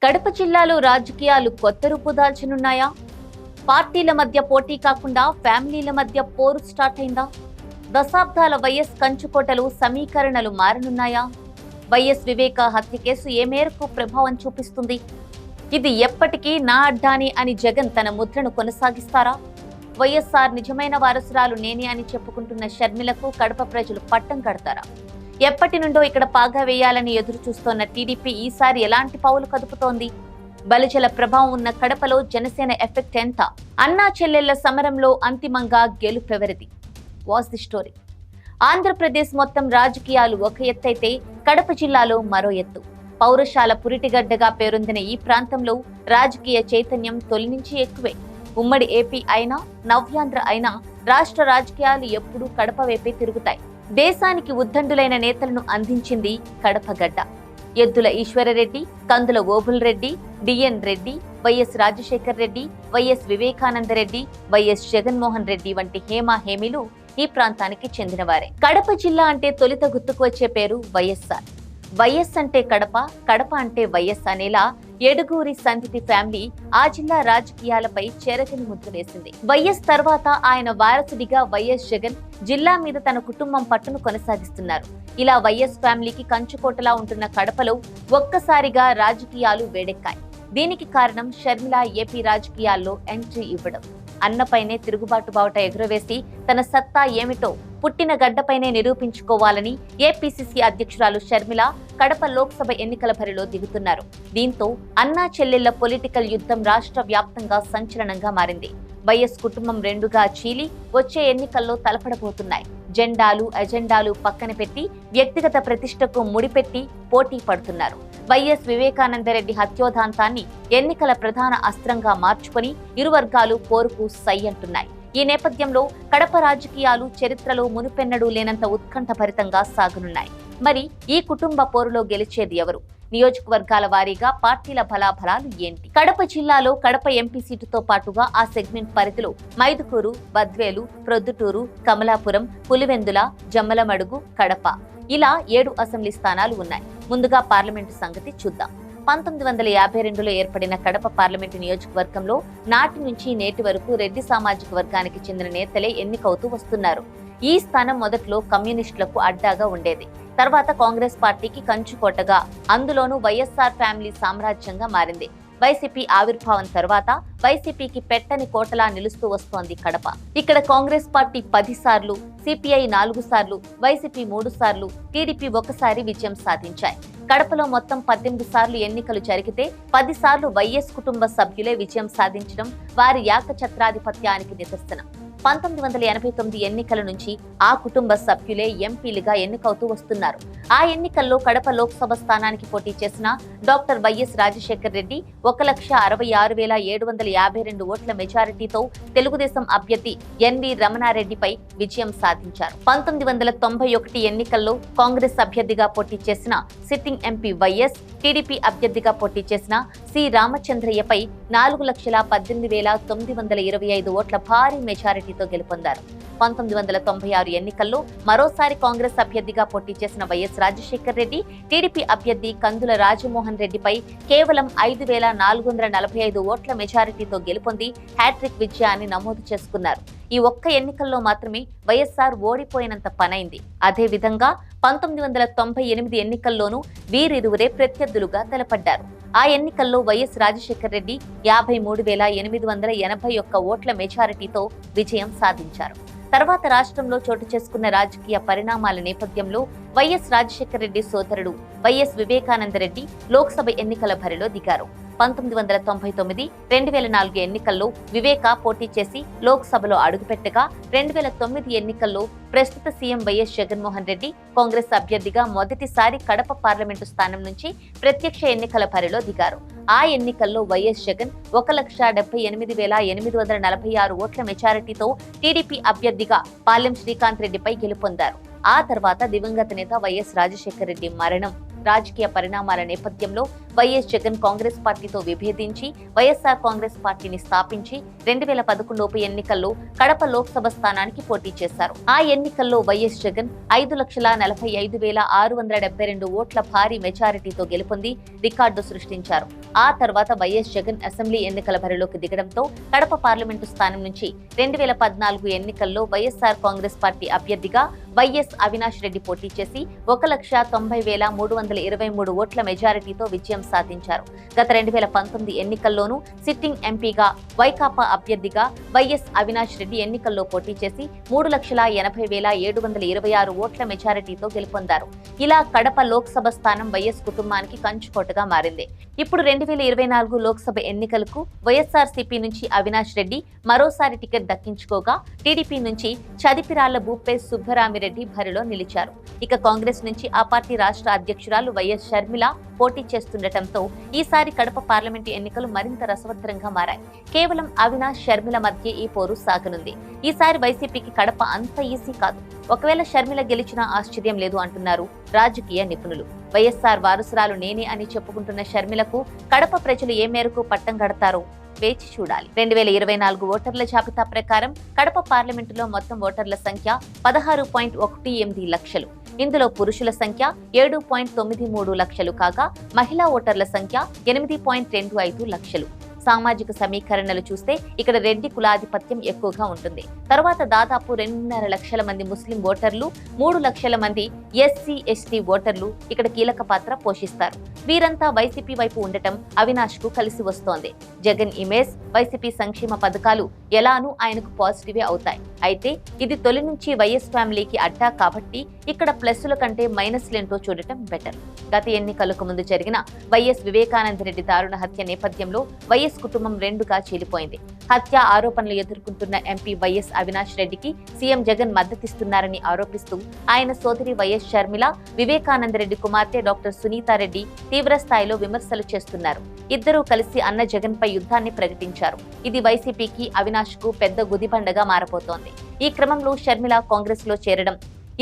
కడప జిల్లాలో రాజకీయాలు కొత్త రూపు దాల్చనున్నాయా? పార్టీల మధ్య పోటీ కాకుండా ఫ్యామిలీల మధ్య పోరు స్టార్ట్ అయిందా? దశాబ్దాల వైఎస్ కంచుకోటలు సమీకరణలు మారనున్నాయా? వైఎస్ వివేక హత్య కేసు ఏ మేరకు ప్రభావం చూపిస్తుంది? ఇది ఎప్పటికీ నా అడ్డాని అని జగన్ తన ముద్రను కొనసాగిస్తారా? వైఎస్ఆర్ నిజమైన వారసురాలు నేనే అని చెప్పుకుంటున్న షర్మిలకు కడప ప్రజలు పట్టం కడతారా? ఎప్పటి నుండో ఇక్కడ పాగా వేయాలని ఎదురు చూస్తోన్న టీడీపీ ఈసారి ఎలాంటి పావులు కదుపుతోంది? బలిజల ప్రభావం ఉన్న కడపలో జనసేన ఎఫెక్ట్ ఎంత? అన్నా చెల్లెళ్ల సమరంలో అంతిమంగా గెలుపెవరిది? Was the story. ఆంధ్రప్రదేశ్ మొత్తం రాజకీయాలు ఒక ఎత్తైతే కడప జిల్లాలో మరో ఎత్తు. పౌరశాల పురిటిగడ్డగా పేరొందిన ఈ ప్రాంతంలో రాజకీయ చైతన్యం తొలి నుంచి ఎక్కువే. ఉమ్మడి ఏపీ అయినా నవ్యాంధ్ర అయినా రాష్ట్ర రాజకీయాలు ఎప్పుడూ కడప వైపే తిరుగుతాయి. దేశానికి ఉద్దండులైన నేతలను అందించింది కడప గడ్డ. Yeddula Eswara Reddy, Kandula Obul Reddy, DN Reddy, YS Rajasekhar Reddy, YS Vivekananda Reddy, YS Jaganmohan Reddy వంటి హేమీలు ఈ ప్రాంతానికి చెందినవారే. కడప జిల్లా అంటే తొలిత గుర్తుకు వచ్చే పేరు వైఎస్ఆర్. వైఎస్ అంటే కడప, కడప అంటే వైఎస్ అనేలా ఎడుగూరి సంతతి ఫ్యామిలీ ఆ జిల్లా రాజకీయాలపై చెరగని ముద్ర వేసింది. వైఎస్ తర్వాత ఆయన వారసుడిగా వైఎస్ జగన్ జిల్లా మీద తన కుటుంబం పట్టును కొనసాగిస్తున్నారు. ఇలా వైఎస్ ఫ్యామిలీకి కంచుకోటలా ఉంటున్న కడపలో ఒక్కసారిగా రాజకీయాలు వేడెక్కాయి. దీనికి కారణం షర్మిల ఏపీ రాజకీయాల్లో ఎంట్రీ ఇవ్వడం. అన్నపైనే తిరుగుబాటు బావుట ఎగురవేసి తన సత్తా ఏమిటో పుట్టిన గడ్డపైనే నిరూపించుకోవాలని ఏపీసీసీ అధ్యక్షురాలు షర్మిల కడప లోక్సభ ఎన్నికల బరిలో దిగుతున్నారు. దీంతో అన్నా చెల్లెళ్ల పొలిటికల్ యుద్ధం రాష్ట్ర వ్యాప్తంగా సంచలనంగా మారింది. వైఎస్ కుటుంబం రెండుగా చీలి వచ్చే ఎన్నికల్లో తలపడబోతున్నాయి. జెండాలు ఎజెండాలు పక్కన పెట్టి వ్యక్తిగత ప్రతిష్టకు ముడిపెట్టి పోటీ పడుతున్నారు. వైఎస్ వివేకానందరెడ్డి హత్యోదాంతాన్ని ఎన్నికల ప్రధాన అస్త్రంగా మార్చుకొని ఇరు వర్గాలు పోరుకు సై అంటున్నాయి. ఈ నేపథ్యంలో కడప రాజకీయాలు చరిత్రలో మునుపెన్నడూ లేనంత ఉత్కంఠభరితంగా సాగనున్నాయి. మరి ఈ కుటుంబ పోరులో గెలిచేది ఎవరు? నియోజకవర్గాల వారీగా పార్టీల బలాబలాలు ఏంటి? కడప జిల్లాలో కడప ఎంపీ సీటుతో పాటుగా ఆ సెగ్మెంట్ పరిధిలో మైదుకూరు, బద్వేలు, ప్రొద్దుటూరు, కమలాపురం, పులివెందుల, జమ్మలమడుగు, కడప ఇలా 7 అసెంబ్లీ స్థానాలు ఉన్నాయి. ముందుగా పార్లమెంటు సంగతి చూద్దాం. 1952లో ఏర్పడిన కడప పార్లమెంటు నియోజకవర్గంలో నాటి నుంచి నేటి వరకు రెడ్డి సామాజిక వర్గానికి చెందిన నేతలే ఎన్నికవుతూ వస్తున్నారు. ఈ స్థానం మొదట్లో కమ్యూనిస్టులకు అడ్డాగా ఉండేది. తర్వాత కాంగ్రెస్ పార్టీకి కంచుకోటగా, అందులోనూ వైఎస్ఆర్ ఫ్యామిలీ సామ్రాజ్యంగా మారింది. వైసీపీ ఆవిర్భావం తర్వాత వైసీపీకి పెట్టని కోటలా నిలుస్తూ వస్తోంది కడప. ఇక్కడ కాంగ్రెస్ పార్టీ 10 సార్లు, సిపిఐ 4 సార్లు, వైసీపీ 3 సార్లు, టీడీపీ 1 సారి విజయం సాధించాయి. కడపలో మొత్తం 18 సార్లు ఎన్నికలు జరిగితే 10 సార్లు వైఎస్ కుటుంబ సభ్యులే విజయం సాధించడం వారి ఏకఛత్రాధిపత్యానికి నిదర్శనం. 1989 ఎన్నికల నుంచి ఆ కుటుంబ సభ్యులే ఎంపీలుగా ఎన్నికవుతూ వస్తున్నారు. ఆ ఎన్నికల్లో కడప లోక్సభ స్థానానికి పోటీ చేసిన డాక్టర్ వైఎస్ రాజశేఖర్ రెడ్డి 1,66,752 ఓట్ల మెజారిటీతో తెలుగుదేశం అభ్యర్థి ఎన్వి రమణారెడ్డిపై విజయం సాధించారు. 1991 ఎన్నికల్లో కాంగ్రెస్ అభ్యర్థిగా పోటీ చేసిన సిట్టింగ్ ఎంపీ వైఎస్, టీడీపీ అభ్యర్థిగా పోటీ చేసిన సి రామచంద్రయ్యపై 4,18,925 ఓట్ల భారీ మెజారిటీతో గెలుపొందారు. 1996 ఎన్నికల్లో మరోసారి కాంగ్రెస్ అభ్యర్థిగా పోటీ చేసిన వైఎస్ రాజశేఖర్ రెడ్డి, టీడీపీ అభ్యర్థి కందుల రాజమోహన్ రెడ్డిపై కేవలం 5,445 ఓట్ల మెజారిటీతో గెలుపొంది హ్యాట్రిక్ విజయాన్ని నమోదు చేసుకున్నారు. ఈ ఒక్క ఎన్నికల్లో మాత్రమే వైఎస్ఆర్ ఓడిపోయినంత పనైంది. అదే విధంగా 1998 ఎన్నికల్లోనూ వీరిరువురే ప్రత్యర్థులుగా తలపడ్డారు. ఆ ఎన్నికల్లో వైఎస్ రాజశేఖర్ రెడ్డి 53,881 ఓట్ల మెజారిటీతో విజయం సాధించారు. తర్వాత రాష్ట్రంలో చోటు చేసుకున్న రాజకీయ పరిణామాల నేపథ్యంలో వైఎస్ రాజశేఖర్ రెడ్డి సోదరుడు వైఎస్ వివేకానందరెడ్డి లోక్సభ ఎన్నికల బరిలో దిగారు. 1999, 2004 ఎన్నికల్లో వివేక పోటీ చేసి లోక్సభలో అడుగుపెట్టగా 2009 ఎన్నికల్లో ప్రస్తుత సీఎం వైఎస్ జగన్మోహన్ రెడ్డి కాంగ్రెస్ అభ్యర్థిగా మొదటిసారి కడప పార్లమెంటు స్థానం నుంచి ప్రత్యక్ష ఎన్నికల బరిలో దిగారు. ఆ ఎన్నికల్లో వైఎస్ జగన్ 1,78,846 ఓట్ల మెజారిటీతో టీడీపీ అభ్యర్థిగా పాలెం శ్రీకాంత్ రెడ్డిపై గెలుపొందారు. ఆ తర్వాత దివంగత నేత వైఎస్ రాజశేఖర్ రెడ్డి మరణం, రాజకీయ పరిణామాల నేపథ్యంలో వైఎస్ జగన్ కాంగ్రెస్ పార్టీతో విభేదించి వైఎస్ఆర్ కాంగ్రెస్ పార్టీని స్థాపించి 2011 ఉప ఎన్నికల్లో కడప లోక్సభ స్థానానికి పోటీ చేశారు. ఆ ఎన్నికల్లో వైఎస్ జగన్ 5,45,672 ఓట్ల భారీ మెజారిటీతో గెలుపొంది రికార్డు సృష్టించారు. ఆ తర్వాత వైఎస్ జగన్ అసెంబ్లీ ఎన్నికల బరిలోకి దిగడంతో కడప పార్లమెంటు స్థానం నుంచి 2014 ఎన్నికల్లో వైఎస్ఆర్ కాంగ్రెస్ పార్టీ అభ్యర్థిగా వైఎస్ అవినాష్ రెడ్డి పోటీ చేసి 1,90,323 ఓట్ల మెజారిటీతో విజయం సాధించారు. గత 2019 ఎన్నికల్లోనూ సిట్టింగ్ ఎంపీగా వైకాపా అభ్యర్థిగా వైఎస్ అవినాష్ రెడ్డి ఎన్నికల్లో పోటీ చేసి 3,80,726 ఓట్ల మెజారిటీతో గెలుపొందారు. ఇలా కడప లోక్సభ స్థానం వైఎస్ కుటుంబానికి కంచుకోటగా మారింది. ఇప్పుడు 2024 లోక్సభ ఎన్నికలకు వైఎస్ఆర్సీపీ నుంచి అవినాష్ రెడ్డి మరోసారి టికెట్ దక్కించుకోగా టీడీపీ నుంచి చదిపిరాళ్ల భూపేశ్ సుబ్బరామిరెడ్డి బరిలో నిలిచారు. ఇక కాంగ్రెస్ నుంచి ఆ పార్టీ రాష్ట్ర అధ్యక్షురాలు వైఎస్ షర్మిల పోటీ చేస్తుండటంతో ఈసారి కడప పార్లమెంటు ఎన్నికలు మరింత రసవత్తరంగా మారాయి. కేవలం అవినాష్ షర్మిల మధ్య ఈ పోరు సాగనుంది. ఈసారి వైసీపీకి కడప అంత ఈజీ కాదు. ఒకవేళ షర్మిల గెలిచినా ఆశ్చర్యం లేదు అంటున్నారు రాజకీయ నిపుణులు. వైఎస్ఆర్ వారసురాలు నేనే అని చెప్పుకుంటున్న షర్మిలకు కడప ప్రజలు ఏ మేరకు పట్టం కడతారో వేచి చూడాలి. 2024 ఓటర్ల జాబితా ప్రకారం కడప పార్లమెంటులో మొత్తం ఓటర్ల సంఖ్య 16.18 లక్షలు. ఇందులో పురుషుల సంఖ్య 7.93 లక్షలు కాగా మహిళా ఓటర్ల సంఖ్య 8.25 లక్షలు. సామాజిక సమీకరణలు చూస్తే ఇక్కడ రెడ్డి కులాధిపత్యం ఎక్కువగా ఉంటుంది. తర్వాత దాదాపు 2.5 లక్షల మంది ముస్లిం ఓటర్లు, 3 లక్షల మంది ఎస్సీ ఎస్టీ ఓటర్లు ఇక్కడ కీలక పాత్ర పోషిస్తారు. వీరంతా వైసీపీ వైపు ఉండటం అవినాష్ కు కలిసి వస్తోంది. జగన్ ఇమేజ్, వైసీపీ సంక్షేమ పథకాలు ఎలానూ ఆయనకు పాజిటివే అవుతాయి. అయితే ఇది తొలి నుంచి వైఎస్ ఫ్యామిలీకి అడ్డా కాబట్టి ఇక్కడ ప్లస్ల కంటే మైనస్లేంటో చూడటం బెటర్. గత ఎన్నికలకు ముందు జరిగిన వైఎస్ వివేకానంద రెడ్డి దారుణ హత్య నేపథ్యంలో వైఎస్ కుటుంబం రెండుగా చీలిపోయింది. హత్య ఆరోపణలు ఎదుర్కొంటున్న ఎంపీ వైఎస్ అవినాష్ రెడ్డికి సీఎం జగన్ మద్దతిస్తున్నారని ఆరోపిస్తూ ఆయన సోదరి వైఎస్ షర్మిల, వివేకానంద రెడ్డి కుమార్తె డాక్టర్ సునీతారెడ్డి తీవ్ర స్థాయిలో విమర్శలు చేస్తున్నారు. ఇద్దరూ కలిసి అన్న జగన్ పై యుద్ధాన్ని ప్రకటించారు. ఇది వైసీపీకి అవినాష్ కు పెద్ద గుదిబండగా మారబోతోంది. ఈ క్రమంలో షర్మిల కాంగ్రెస్ లో చేరడం,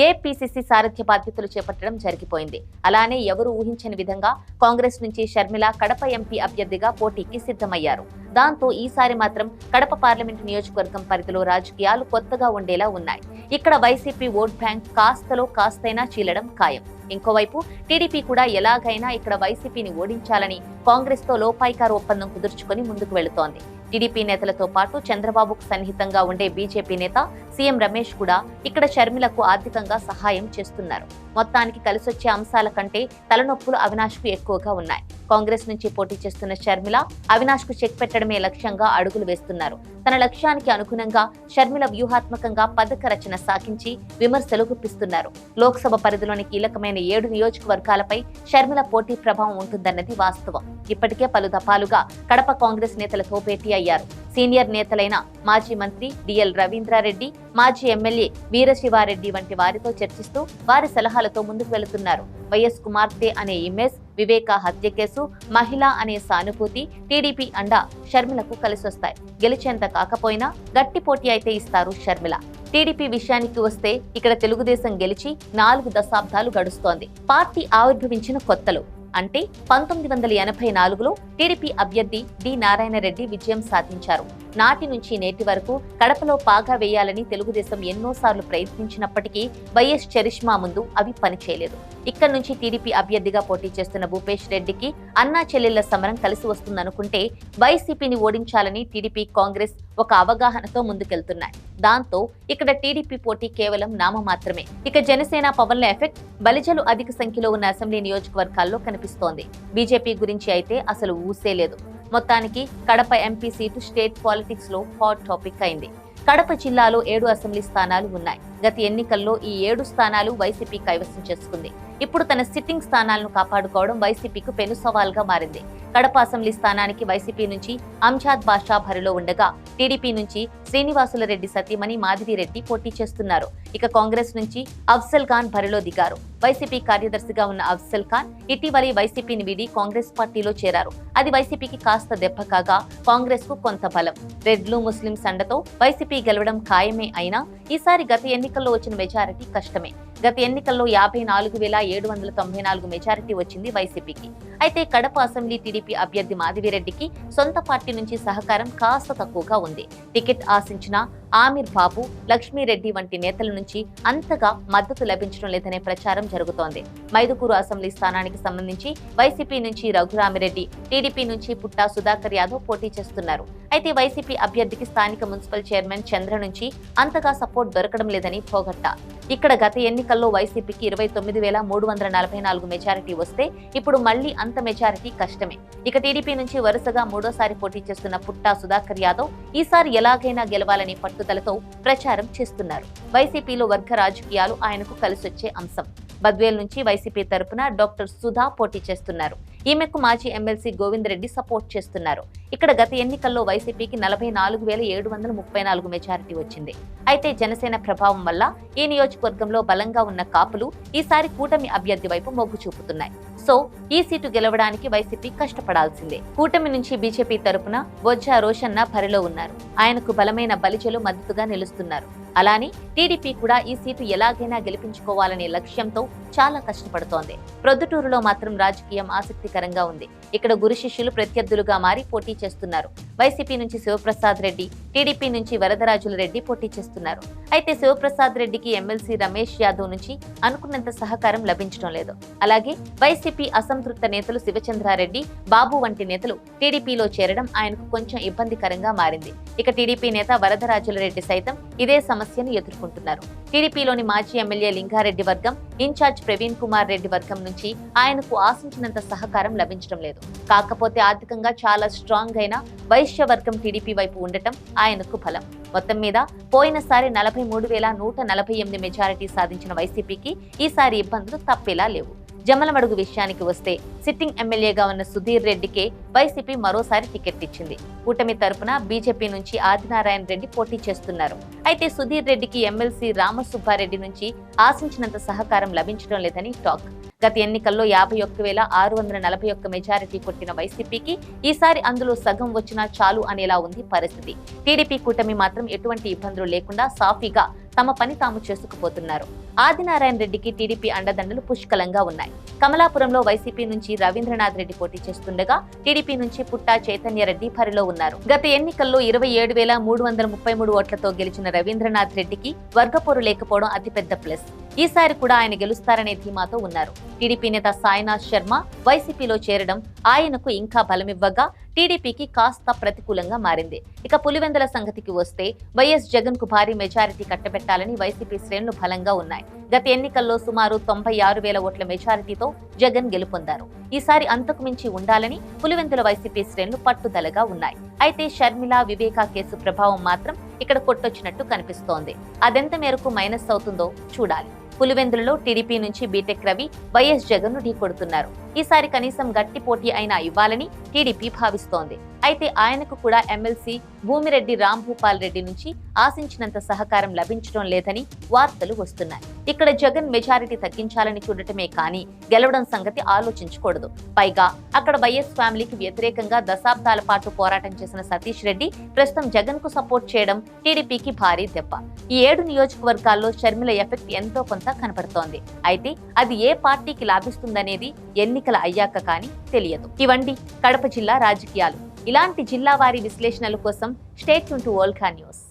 ఏపీసీసీ సారథ్య బాధ్యతలు చేపట్టడం జరిగిపోయింది. అలానే ఎవరు ఊహించని విధంగా కాంగ్రెస్ నుంచి షర్మిల కడప ఎంపీ అభ్యర్థిగా పోటీకి సిద్ధమయ్యారు. దాంతో ఈసారి మాత్రం కడప పార్లమెంటు నియోజకవర్గం పరిధిలో రాజకీయాలు కొత్తగా ఉండేలా ఉన్నాయి. ఇక్కడ వైసీపీ ఓట్ బ్యాంక్ కాస్తలో కాస్తైనా చీలడం ఖాయం. ఇంకోవైపు టీడీపీ కూడా ఎలాగైనా ఇక్కడ వైసీపీని ఓడించాలని కాంగ్రెస్ తో లోపాయికార ఒప్పందం కుదుర్చుకొని ముందుకు వెళుతోంది. టీడీపీ నేతలతో పాటు చంద్రబాబుకు సన్నిహితంగా ఉండే బీజేపీ నేత సీఎం రమేష్ కూడా ఇక్కడ షర్మిలకు ఆర్థికంగా సహాయం చేస్తున్నారు. మొత్తానికి కలిసొచ్చే అంశాల కంటే తలనొప్పులు అవినాష్ కు ఎక్కువగా ఉన్నాయి. కాంగ్రెస్ నుంచి పోటీ చేస్తున్న షర్మిల అవినాష్ కు చెక్ పెట్టడమే లక్ష్యంగా అడుగులు వేస్తున్నారు. తన లక్ష్యానికి అనుగుణంగా షర్మిల వ్యూహాత్మకంగా పథక రచన సాగించి విమర్శలు గుప్పిస్తున్నారు. లోక్సభ పరిధిలోని కీలకమైన 7 నియోజకవర్గాలపై షర్మిల పోటీ ప్రభావం ఉంటుందన్నది వాస్తవం. ఇప్పటికే పలు దఫాలుగా కడప కాంగ్రెస్ నేతలతో భేటీ అయ్యారు. సీనియర్ నేతలైన మాజీ మంత్రి డిఎల్ రవీంద్రారెడ్డి, మాజీ ఎమ్మెల్యే వీరశివారెడ్డి వంటి వారితో చర్చిస్తూ వారి సలహాలతో ముందుకు వెళుతున్నారు. వైఎస్ కుమార్తె అనే ఇమేజ్, వివేక హత్య కేసు, మహిళ అనే సానుభూతి, టీడీపీ అండ షర్మిలకు కలిసొస్తాయి. గెలిచేంత కాకపోయినా గట్టి పోటీ అయితే ఇస్తారు షర్మిల. టీడీపీ విషయానికి వస్తే ఇక్కడ తెలుగుదేశం గెలిచి 4 దశాబ్దాలు గడుస్తోంది. పార్టీ ఆవిర్భవించిన కొత్తలో అంటే 1984లో టీడీపీ అభ్యర్థి డి నారాయణ రెడ్డి విజయం సాధించారు. నాటి నుంచి నేటి వరకు కడపలో పాగా వేయాలని తెలుగుదేశం ఎన్నోసార్లు ప్రయత్నించినప్పటికీ వైఎస్ చరిష్మా ముందు అవి పనిచేయలేదు. ఇక్కడ నుంచి టీడీపీ అభ్యర్థిగా పోటీ చేస్తున్న భూపేష్ రెడ్డికి అన్నా చెల్లెళ్ల సమరం కలిసి వస్తుందనుకుంటే వైసీపీని ఓడించాలని టీడీపీ, కాంగ్రెస్ ఒక అవగాహనతో ముందుకెళ్తున్నాయి. దాంతో ఇక్కడ టీడీపీ పోటీ కేవలం నామమాత్రమే. ఇక జనసేన పవన్ల ఎఫెక్ట్ బలిజలు అధిక సంఖ్యలో ఉన్న అసెంబ్లీ నియోజకవర్గాల్లో కనిపిస్తోంది. బీజేపీ గురించి అయితే అసలు ఊసే లేదు. మొత్తానికి Kadapa MP seat state politics లో హాట్ టాపిక్ అయింది. కడప జిల్లాలో 7 అసెంబ్లీ స్థానాలు ఉన్నాయి. గత ఎన్నికల్లో ఈ 7 స్థానాలు వైసీపీ కైవసం చేసుకుంది. ఇప్పుడు తన సిట్టింగ్ స్థానాలను కాపాడుకోవడం వైసీపీకు పెను సవాల్గా మారింది. కడప అసెంబ్లీ స్థానానికి వైసీపీ నుంచి అంజాద్ బాషా బరిలో ఉండగా టీడీపీ నుంచి శ్రీనివాసుల రెడ్డి సతీమణి మాధవి రెడ్డి పోటీ చేస్తున్నారు. ఇక కాంగ్రెస్ నుంచి అఫ్జల్ ఖాన్ బరిలో దిగారు. వైసీపీ కార్యదర్శిగా ఉన్న అఫ్జల్ ఖాన్ ఇటీవలి వైసీపీని వీడి కాంగ్రెస్ పార్టీలో చేరారు. అది వైసీపీకి కాస్త దెబ్బ కాగా కాంగ్రెస్ కు కొంత బలం. రెడ్లు, ముస్లింస్ అండతో వైసీపీ గెలవడం ఖాయమే అయినా ఈసారి గత ఎన్నికల్లో వచ్చిన మెజారిటీ కష్టమే. గత ఎన్నికల్లో 54,794 మెజారిటీ వచ్చింది వైసీపీకి. అయితే కడప అసెంబ్లీ టీడీపీ అభ్యర్థి మాధవిరెడ్డికి సొంత పార్టీ నుంచి సహకారం కాస్త తక్కువగా ఉంది. టికెట్ ఆశించిన ఆమిర్ బాబు, లక్ష్మీరెడ్డి వంటి నేతల నుంచి అంతగా మద్దతు లభించడం లేదనే ప్రచారం జరుగుతోంది. మైదుకూరు అసెంబ్లీ స్థానానికి సంబంధించి వైసీపీ నుంచి రఘురామిరెడ్డి, టీడీపీ నుంచి పుట్టా సుధాకర్ యాదవ్ పోటీ చేస్తున్నారు. అయితే వైసీపీ అభ్యర్థికి స్థానిక మున్సిపల్ చైర్మన్ చంద్ర నుంచి అంతగా సపోర్ట్ దొరకడం లేదని పోగొట్ట. ఇక్కడ గత ఎన్నికల్లో వైసీపీకి 29,344 మెజారిటీ వస్తే ఇప్పుడు మళ్లీ అంత మెజారిటీ కష్టమే. ఇక టీడీపీ నుంచి వరుసగా మూడోసారి పోటీ చేస్తున్న పుట్టా సుధాకర్ యాదవ్ ఈసారి ఎలాగైనా గెలవాలని పట్టుదలతో ప్రచారం చేస్తున్నారు. వైసీపీలో వర్గ రాజకీయాలు ఆయనకు కలిసొచ్చే అంశం. బద్వేల్ నుంచి వైసీపీ తరపున డాక్టర్ సుధా పోటీ చేస్తున్నారు. ఈమెకు మాజీ ఎమ్మెల్సీ గోవింద్ రెడ్డి సపోర్ట్ చేస్తున్నారు. ఇక్కడ గత ఎన్నికల్లో వైసీపీకి 44,734 మెజారిటీ వచ్చింది. అయితే జనసేన ప్రభావం వల్ల ఈ నియోజకవర్గంలో బలంగా ఉన్న కాపులు ఈసారి కూటమి అభ్యర్థి వైపు మొగ్గు చూపుతున్నాయి. సో ఈ సీటు గెలవడానికి వైసీపీ కష్టపడాల్సిందే. కూటమి నుంచి బీజేపీ తరపున బొజ్జా రోషన్న బరిలో ఉన్నారు. ఆయనకు బలమైన బలిజలు మద్దతుగా నిలుస్తున్నారు. అలానే టీడీపీ కూడా ఈ సీటు ఎలాగైనా గెలిపించుకోవాలనే లక్ష్యంతో చాలా కష్టపడుతోంది. ప్రొద్దుటూరులో మాత్రం రాజకీయం ఆసక్తికరంగా ఉంది. ఇక్కడ గురు శిష్యులు ప్రత్యర్థులుగా మారి పోటీ చేస్తున్నారు. వైసీపీ నుంచి శివప్రసాద్ రెడ్డి, టీడీపీ నుంచి వరదరాజుల రెడ్డి పోటీ చేస్తున్నారు. అయితే శివప్రసాద్ రెడ్డికి ఎమ్మెల్సీ రమేష్ యాదవ్ నుంచి అనుకున్నంత సహకారం లభించడం లేదు. అలాగే వైసీపీ అసంతృప్త నేతలు శివచంద్రారెడ్డి, బాబు వంటి నేతలు టీడీపీలో చేరడం ఆయనకు కొంచెం ఇబ్బందికరంగా మారింది. ఇక టీడీపీ నేత వరదరాజుల రెడ్డి సైతం ఇదే సమస్యను ఎదుర్కొంటున్నారు. టీడీపీలోని మాజీ ఎమ్మెల్యే లింగారెడ్డి వర్గం, ఇన్ఛార్జ్ ప్రవీణ్ కుమార్ రెడ్డి వర్గం నుంచి ఆయనకు ఆశించినంత సహకారం లభించడం లేదు. కాకపోతే ఆర్థికంగా చాలా స్ట్రాంగ్ అయిన వైశ్య వర్గం టీడీపీ వైపు ఉండటం ఆయనకు బలం. మొత్తం మీద పోయినసారి 43,148 మెజారిటీ సాధించిన వైసీపీకి ఈసారి ఇబ్బందులు తప్పేలా లేవు. జమ్మలమడుగు విషయానికి వస్తే సిట్టింగ్ ఎమ్మెల్యేగా ఉన్న సుధీర్ రెడ్డికే వైసీపీ మరోసారి టికెట్ ఇచ్చింది. కూటమి తరపున బీజేపీ నుంచి ఆదినారాయణ రెడ్డి పోటీ చేస్తున్నారు. అయితే సుధీర్ రెడ్డికి ఎమ్మెల్సీ రామసుబ్బారెడ్డి నుంచి ఆశించినంత సహకారం లభించడం లేదని టాక్. గత ఎన్నికల్లో 51,641 మెజారిటీ కొట్టిన వైసీపీకి ఈసారి అందులో సగం వచ్చినా చాలు అనేలా ఉంది పరిస్థితి. టీడీపీ కూటమి మాత్రం ఎటువంటి ఇబ్బందులు లేకుండా సాఫీగా తమ పని తాము చేసుకుపోతున్నారు. ఆదినారాయణ రెడ్డికి టీడీపీ అండదండలు పుష్కలంగా ఉన్నాయి. కమలాపురంలో వైసీపీ నుంచి రవీంద్రనాథ్ రెడ్డి పోటీ చేస్తుండగా టీడీపీ నుంచి పుట్టా చైతన్య రెడ్డి బరిలో ఉన్నారు. గత ఎన్నికల్లో 27,333 ఓట్లతో గెలిచిన రవీంద్రనాథ్ రెడ్డికి వర్గపోరు లేకపోవడం అతిపెద్ద ప్లస్. ఈసారి కూడా ఆయన గెలుస్తారనే ధీమాతో ఉన్నారు. టీడీపీ నేత సాయినాథ్ శర్మ వైసీపీలో చేరడం ఆయనకు ఇంకా బలమివ్వగా టీడీపీకి కాస్త ప్రతికూలంగా మారింది. ఇక పులివెందుల సంగతికి వస్తే వైఎస్ జగన్ కు భారీ మెజారిటీ కట్టబెట్టాలని వైసీపీ శ్రేణులు బలంగా ఉన్నాయి. గత ఎన్నికల్లో సుమారు 96,000 ఓట్ల మెజారిటీతో జగన్ గెలుపొందారు. ఈసారి అంతకు మించి ఉండాలని పులివెందుల వైసీపీ శ్రేణులు పట్టుదలగా ఉన్నాయి. అయితే షర్మిల, వివేకా కేసు ప్రభావం మాత్రం ఇక్కడ కొట్టొచ్చినట్టు కనిపిస్తోంది. అదెంత మేరకు మైనస్ అవుతుందో చూడాలి. పులివెందులలో టీడీపీ నుంచి బీటెక్ రవి, వైఎస్ జగన్ ను ఢీకొడుతున్నారు. ఈసారి కనీసం గట్టి పోటీ అయినా ఇవ్వాలని టీడీపీ భావిస్తోంది. అయితే ఆయనకు కూడా ఎమ్మెల్సీ భూమిరెడ్డి రాంభూపాల్ రెడ్డి నుంచి ఆశించినంత సహకారం లభించడం లేదని వార్తలు వస్తున్నాయి. ఇక్కడ జగన్ మెజారిటీ తగ్గించాలని చూడటమే కానీ గెలవడం సంగతి ఆలోచించకూడదు. పైగా అక్కడ వైఎస్ ఫ్యామిలీకి వ్యతిరేకంగా దశాబ్దాల పాటు పోరాటం చేసిన సతీష్ రెడ్డి ప్రస్తుతం జగన్ కు సపోర్ట్ చేయడం టీడీపీకి భారీ దెబ్బ. ఈ 7 నియోజకవర్గాల్లో షర్మిల ఎఫెక్ట్ ఎంతో కొంత కనపడుతోంది. అయితే అది ఏ పార్టీకి లాభిస్తుందనేది ఎన్నికల అయ్యాక కానీ తెలియదు. ఇవండి కడప జిల్లా రాజకీయాలు. ఇలాంటి జిల్లా వారీ విశ్లేషణల కోసం స్టే ట్యూన్ టు వోల్కా న్యూస్.